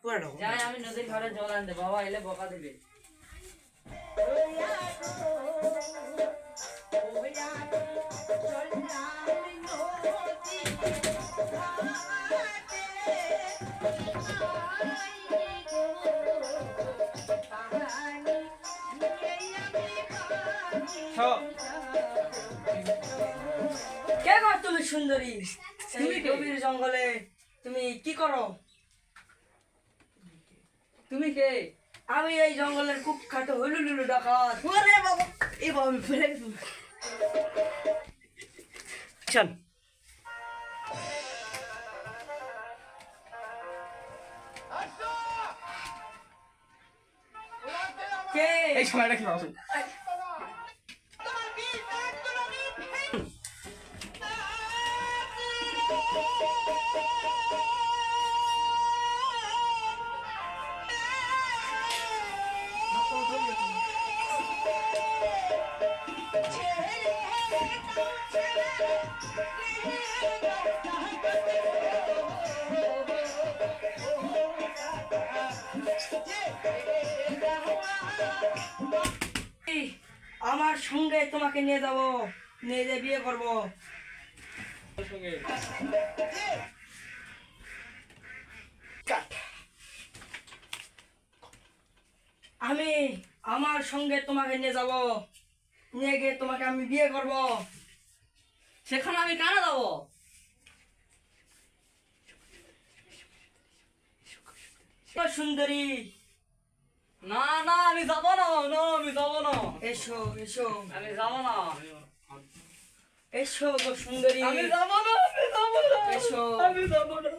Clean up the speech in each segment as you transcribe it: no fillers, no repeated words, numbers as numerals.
যাই আমি নদীর ঘরে জল আনতে, বাবা এলে বকা দেবে। কে গো তুমি সুন্দরী? তুমি গভীর জঙ্গলে তুমি কি করো? তুমি কে? আমি এই জঙ্গলের কুখ্যাত হুলুলুলু ডাকাত। ওরে বাবা, এ বাবা আমি ফেলে গেছি। চল। কে এই সময়টা কি বাবু? আমার সঙ্গে তোমাকে নিয়ে যাবো, নিয়ে যে বিয়ে করবো। আমি আমার সঙ্গে তোমাকে নিয়ে যাব, নিয়ে গিয়ে তোমাকে আমি বিয়ে করব। সেখানে আমি কেন যাবো? সুন্দরী, না না আমি যাব না, না আমি যাব না। এসো এসো, আমি যাব না। এসো গো সুন্দরী, আমি যাব না, আমি যাব না। এসো, আমি যাব না।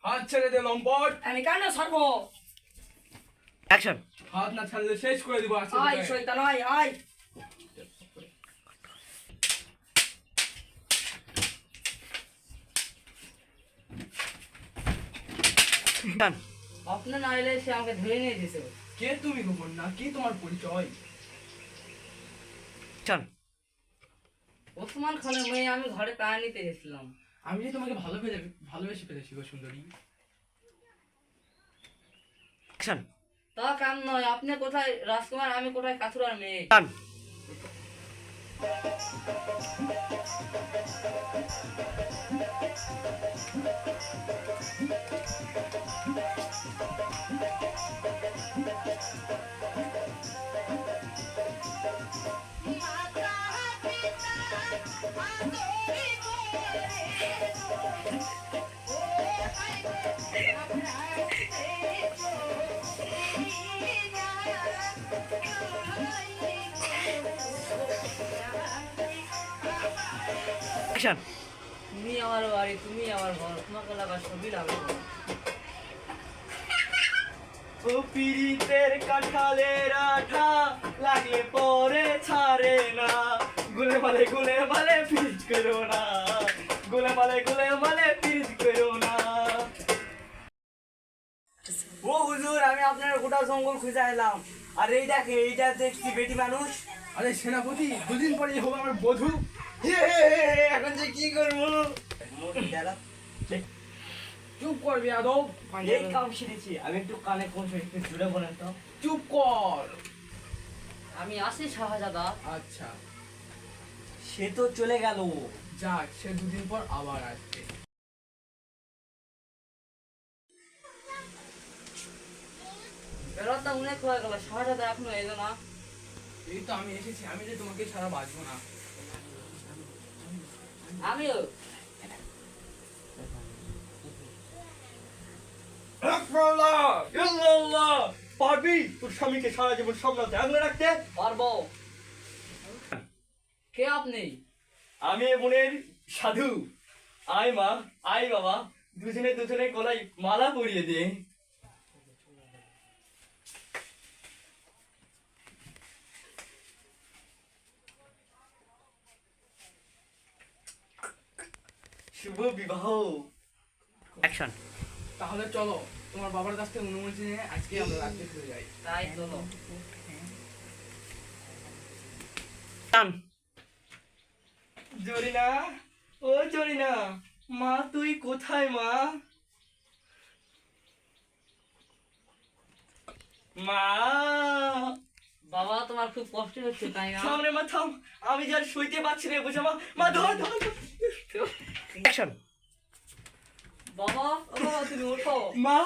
হাত ছেড়ে দে লম্পট। আমি কেন ছাড়বো? অ্যাকশন। হাত না ছাড়লে শেষ করে দিব আজকে আয় তোকে। শয়তান আয় আয়। ডান। আপনি না এলে সে আমাকে ধরে নিয়ে দিছে। কে তুমি গোপন না? কি তোমার পরিচয়? চল। ওসমান খানের মেয়ে আমি ঘরে তা নিতে গেছিলাম। আমি যে তোমাকে ভালোবেসে ফেলেছি গো সুন্দরী। অ্যাকশন। তা কাম নয়, আপনি কোথায় রাজকুমার, আমি কোথায় কাথুরার মেয়ে। ডান। অ্যাকশন। তুমি আমার বাড়ি, তুমি আমার ঘর, তোমাকে লাগা ছবি লাগবে। ও পিরিতের কাঁঠালের আঠা লাগলে পরে ছাড়ে না, গুলে মালে পিরিচ করো না, গুলে মালে পিরিচ করো না। ও হুজুর, আমি আপনার গোটা জঙ্গল খুঁজে এলাম, আর এইটা দেখছি বেটি মানুষ। আরে সেনাপতি, দুদিন পরে হবে আমার বধূ। এখন যে কি করবো? চুপ কর বেয়াদব। এই কাম শিখেছি আমি, একটু কানে কোন একটু জুড়ে বলেন তো। চুপ কর। আমি আসি শাহজাদা। আচ্ছা, সে তো চলে গেল। যাক, সে দুদিন পর আবার আসবে। বেরোতে অনেক হয়ে গেল, শাহজাদা এখনো এলো না। এই তো আমি এসেছি, আমি যে তোমাকে ছাড়া বাঁচবো না। আমিও। পারবি তোর স্বামীকে সারা জীবন সামলাতে, আগলে রাখতে? পারবো। কে আপনি? আমি এ বোনের সাধু। আয় মা, আয় বাবা, দুজনে গলায় মালা পরিয়ে দে। শুভ বিবাহ। অ্যাকশন। তাহলে চলো, তোমার বাবার কাছ থেকে অনুমতি নিয়ে আজকে আমরা রাজ্যে ফিরে যাই। তাই চলো। জরিনা, ও জরিনা, মা তুই কোথায় মা? মা বাবা তোমার খুব কষ্ট হচ্ছে তাই না? সামনে মা থাম, আমি যার সইতে পারছি না বুঝে মা। মা ধর ধর অ্যাকশন। বাবা ও বাবা তুমি ওঠো। মা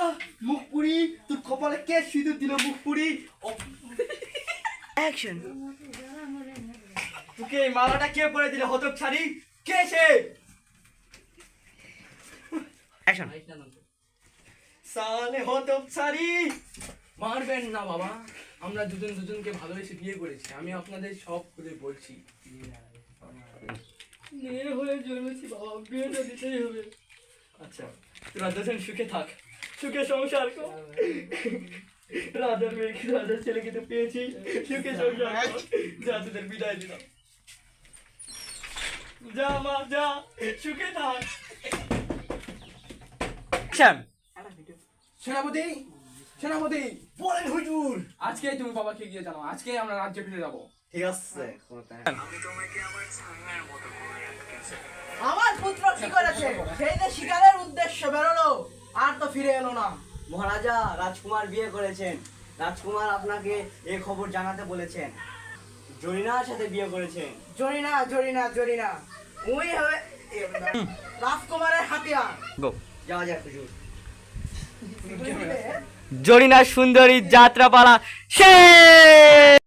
মুখ পুরি, তোর কপালে কে সিঁদুর দিল? মুখ পুরি অ্যাকশন। তোকে এই মালাটা কে পরে দিল হতচ্ছাড়ি? কে সে? অ্যাকশন। সালে হতচ্ছাড়ি। মারবেন না বাবা, আমরা দুজন দুজনকে ভালোবেসে বিয়ে করেছি, আমি আপনাদের সব খুলে বলছি। মেয়ে হয়ে জন্মেছি বাবা, বিয়েটা দিতেই হবে। আচ্ছা তোরা দুজন সুখে থাক, সুখে সংসার কর। রাজার মেয়েকে রাজার ছেলেকে তো পেয়েছি, সুখে সংসার কর। যা তোদের বিদায় দিলাম, যা মা যা, সুখে থাক। সেনাপতি, সেনাপতি, বলেন হুজুর। আজকে তুমি বাবাকে গিয়ে জানো, আজকে আমরা রাজ্যে ফিরে যাবো। ঠিক আছে। আমার পুত্র কি করেছে? সেই যে শিকারের উদ্দেশ্য বেরোলো, আর তো ফিরে এলো না। মহারাজা রাজকুমার বিয়ে করেছেন। রাজকুমার আপনাকে এই খবর জানাতে বলেছেন। জরিনার সাথে বিয়ে করেছেন। জরিনা জরিনা জরিনা ওই হবে রাজকুমারের হাতিয়ার। যাওয়া যাক হুজুর। জরিনা সুন্দরী যাত্রাপালা শেষ।